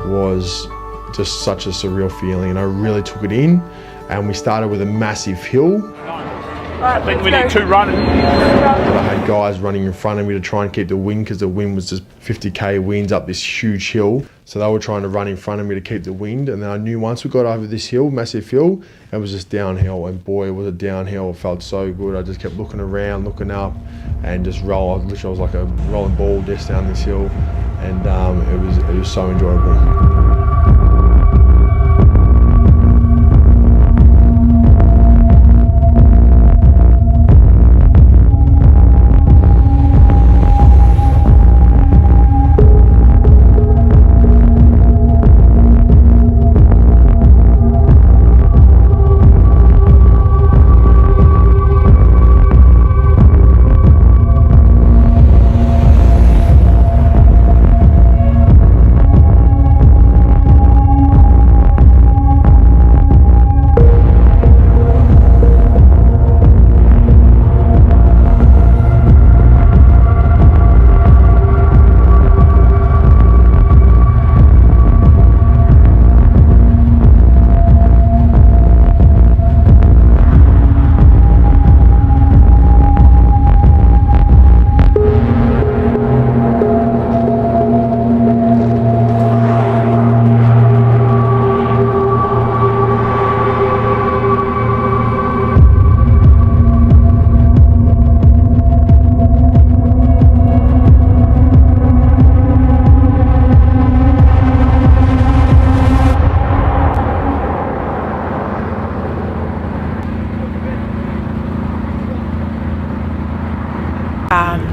was just such a surreal feeling, and I really took it in. And we started with a massive hill. I think we need 2 running. I had guys running in front of me to try and keep the wind, because the wind was just 50k winds up this huge hill. So they were trying to run in front of me to keep the wind. And then I knew once we got over this hill, massive hill, it was just downhill. And boy, it was a downhill. It felt so good. I just kept looking around, looking up, and just roll. Literally, I was like a rolling ball just down this hill. And it was so enjoyable.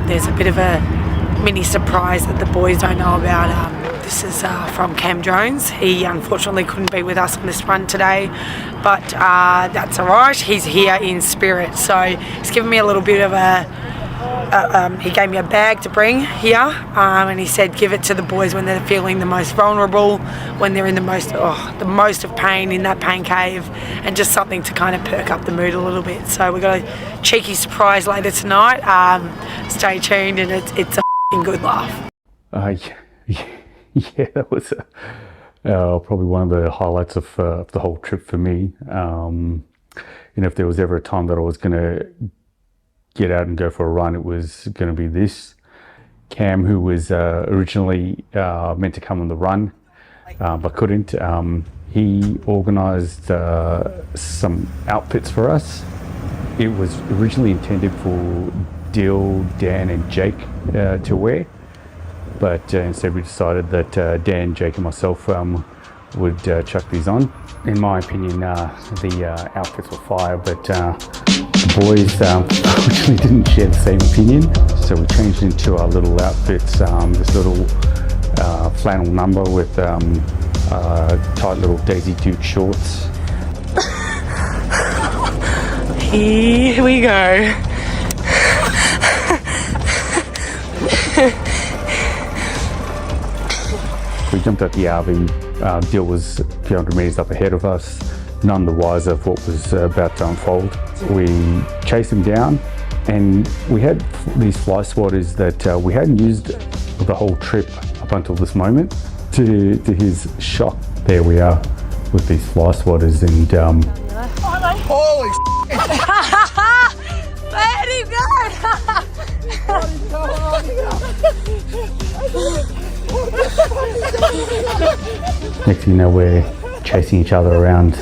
There's a bit of a mini surprise that the boys don't know about. This is from Cam Jones. He unfortunately couldn't be with us on this run today, but that's all right. He's here in spirit. So he's given me a little bit of he gave me a bag to bring here, and he said give it to the boys when they're feeling the most vulnerable, when they're in the most of pain in that pain cave, and just something to kind of perk up the mood a little bit. So we've got a cheeky surprise later tonight. Stay tuned, and it's a f***ing good laugh. Yeah, that was probably one of the highlights of the whole trip for me. If there was ever a time that I was going to get out and go for a run, it was going to be this. Cam, who was originally meant to come on the run, but couldn't, he organised some outfits for us. It was originally intended for Dill, Dan and Jake to wear, but instead we decided that Dan, Jake and myself would chuck these on. In my opinion, the outfits were fire, but the boys unfortunately didn't share the same opinion, so we changed into our little outfits, this little flannel number with tight little Daisy Duke shorts. Here we go. We jumped out the RV. Dill was a few hundred metres up ahead of us, none the wiser of what was about to unfold. We chased him down, and we had these fly swatters that we hadn't used the whole trip up until this moment. To his shock, there we are with these fly swatters, and holy Let him next thing you know, we're chasing each other around,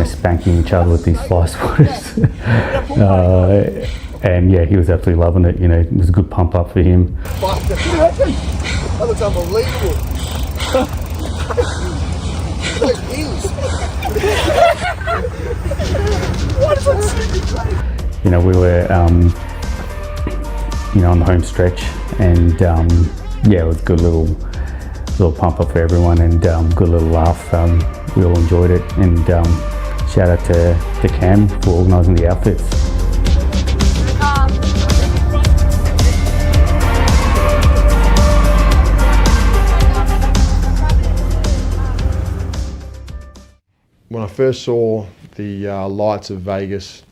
spanking each other with these fly swatters. And yeah, he was absolutely loving it. It was a good pump up for him. That looks unbelievable. What is that? We were, on the home stretch, and it was a good little pump up for everyone, and good little laugh. We all enjoyed it, and shout out to Cam for organising the outfits. When I first saw the lights of Vegas,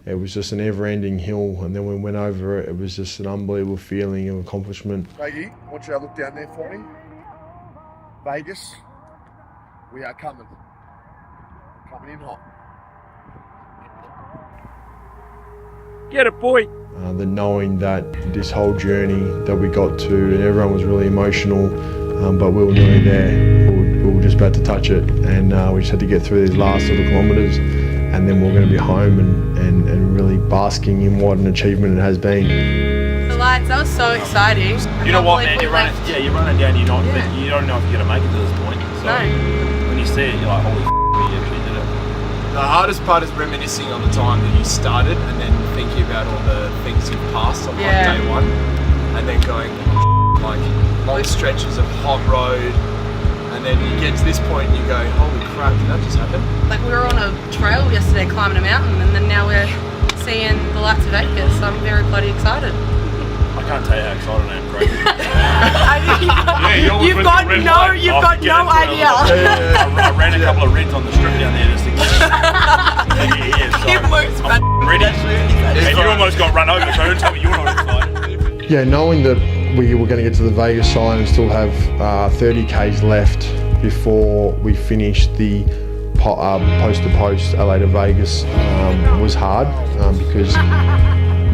it was just an ever-ending hill, and then when we went over it, it was just an unbelievable feeling of accomplishment. Craigie, I want you to look down there for me. Vegas, we are coming. Coming in hot. Get it, boy. The knowing that this whole journey that we got to, and everyone was really emotional, but we were nearly there. We were just about to touch it, and we just had to get through these last little kilometres, and then we're going to be home and really basking in what an achievement it has been. The lights, that was so exciting. You know what, man? You're running down. You don't know if you're gonna make it to this point. So when you see it, you're like, holy f***, you actually did it. The hardest part is reminiscing on the time that you started and then thinking about all the things you've passed on like day one, and then going like long stretches of hot road, and then you get to this point and you go, holy crap, did that just happen? Like we were on a trail yesterday climbing a mountain, and then now we're seeing the lights of Vegas, so I'm very bloody excited. I can't tell you how excited I am, Craig. You've got no idea. I ran a couple of reds on the strip down there just to get ready. And you almost got run over, so don't tell me you're not excited. Yeah, knowing that we were going to get to the Vegas sign and still have 30 Ks left before we finished the post to post LA to Vegas was hard because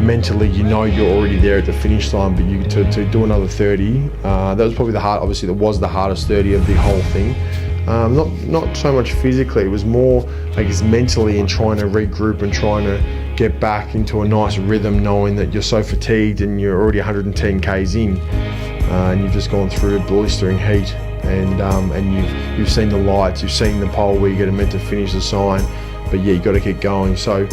mentally you know you're already there at the finish line, but to do another 30, that was probably obviously that was the hardest 30 of the whole thing. Not so much physically, it was more I guess mentally, and trying to regroup and trying to get back into a nice rhythm, knowing that you're so fatigued and you're already 110 Ks in, and you've just gone through a blistering heat, and you've seen the lights, you've seen the pole where you're meant to finish the sign, but yeah, you got to keep going. So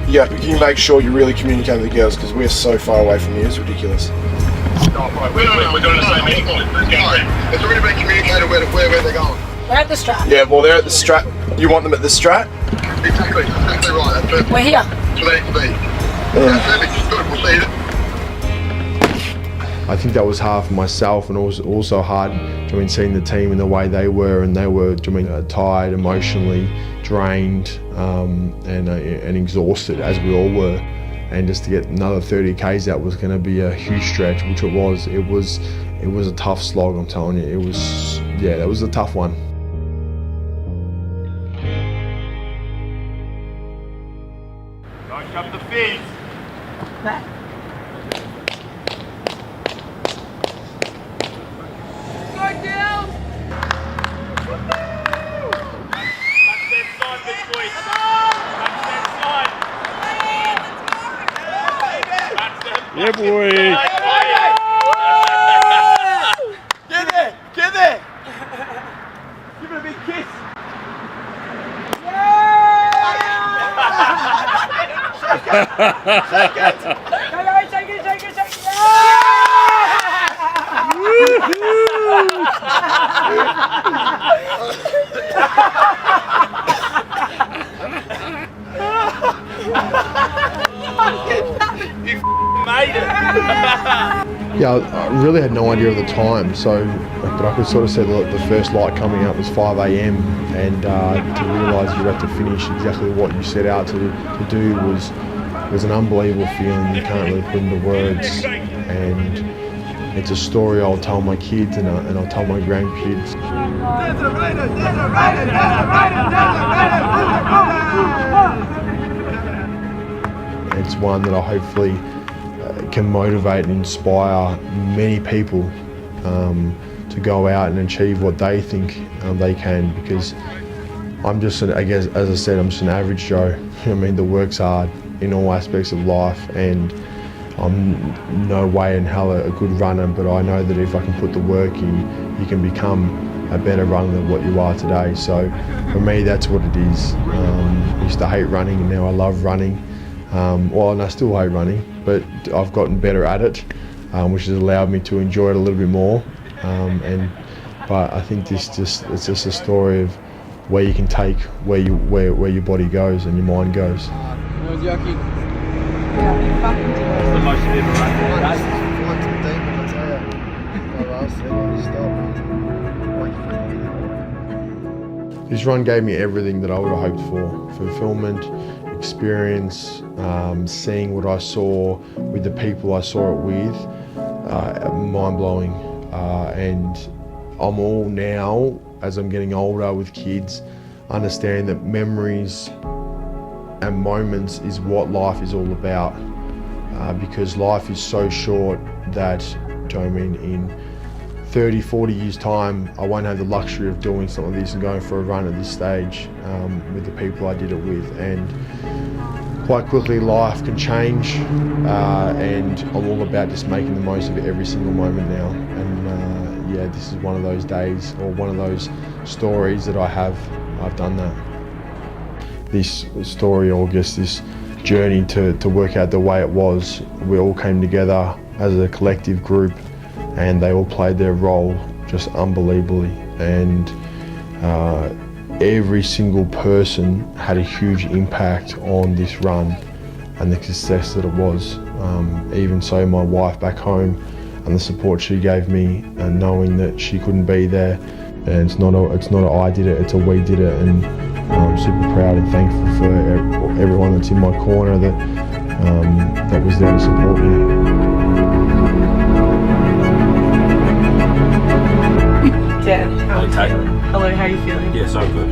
yeah, but you make sure you really communicate with the girls because we're so far away from you, it's ridiculous. We're doing the same thing. It's already been communicated where they're going. We're at the strat. Yeah, well, they're at the strat. You want them at the strat? Exactly right. That's perfect. We're here. That's where they need to be. That's perfect. Good. We'll see you. I think that was hard for myself, and also hard seeing the team and the way they were, and they were tired, emotionally drained, and exhausted as we all were. And just to get another 30 Ks out was going to be a huge stretch, which it was. It was a tough slog, I'm telling you. That was a tough one. Don't jump the feet. Back. Go down. Yeah, boy. Get there. Give it a big kiss. Shake it. Shake it. You made it. Yeah, I really had no idea of the time, but I could sort of see the first light coming up was 5 a.m. and to realise you had to finish exactly what you set out to do was an unbelievable feeling. You can't really put into words, and it's a story I'll tell my kids and I'll tell my grandkids. It's one that I hopefully can motivate and inspire many people to go out and achieve what they think they can, because I'm just, I guess, as I said, I'm just an average Joe. I mean, the work's hard in all aspects of life, and I'm no way in hell a good runner, but I know that if I can put the work in, you can become a better runner than what you are today. So for me, that's what it is. I used to hate running, and now I love running. And I still hate running, but I've gotten better at it, which has allowed me to enjoy it a little bit more. But I think it's just a story of where you can take where your body goes and your mind goes. That was yucky. Yeah, fucking That's the most you've ever run. This run gave me everything that I would have hoped for. Fulfillment, it experience, seeing what I saw with the people I saw it with, mind-blowing. And I'm all now, as I'm getting older with kids, understand that memories and moments is what life is all about. Because life is so short that, in 30, 40 years time, I won't have the luxury of doing something like this and going for a run at this stage with the people I did it with. And quite quickly life can change, and I'm all about just making the most of every single moment now. And yeah, this is one of those days, or one of those stories that I've done that. This story, or just this journey to work out the way it was, we all came together as a collective group and they all played their role just unbelievably. And every single person had a huge impact on this run and the success that it was. Even so, my wife back home and the support she gave me, and knowing that she couldn't be there, and it's not a I did it, it's a we did it. And I'm super proud and thankful for everyone that's in my corner that was there to support me. Dan, Okay. hello, how are you feeling? Yeah, so good.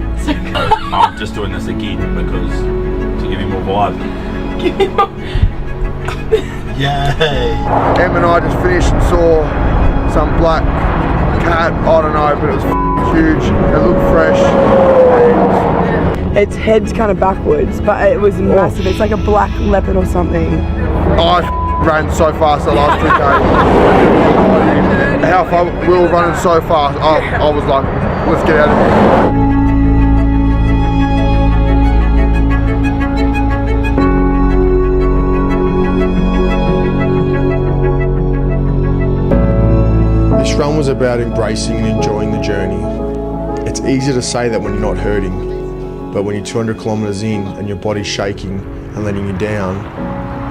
I'm just doing this again because to give you more vibe. Give me more. Yay! Em and I just finished and saw some black cat, I don't know, but it was huge. It looked fresh. Its head's kind of backwards, but it was massive. It's like a black leopard or something. I ran so fast the last 2 days. How far we were running so fast, I was like, let's get out of here. This run was about embracing and enjoying the journey. It's easy to say that when you're not hurting, but when you're 200 kilometers in and your body's shaking and letting you down,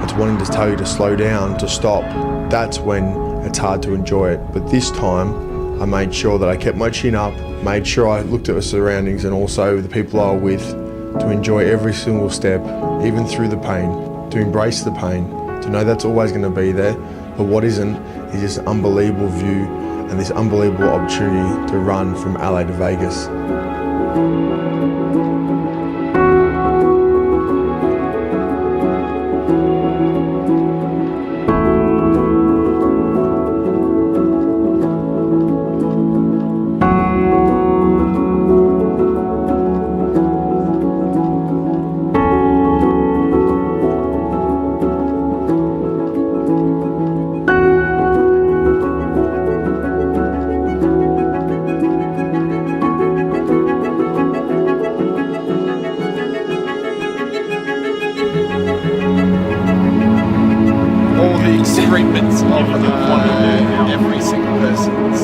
it's wanting to tell you to slow down, to stop. That's when it's hard to enjoy it. But this time, I made sure that I kept my chin up, made sure I looked at the surroundings and also the people I were with, to enjoy every single step, even through the pain, to embrace the pain, to know that's always going to be there. But what isn't is this unbelievable view and this unbelievable opportunity to run from LA to Vegas. All the excitements of every single person's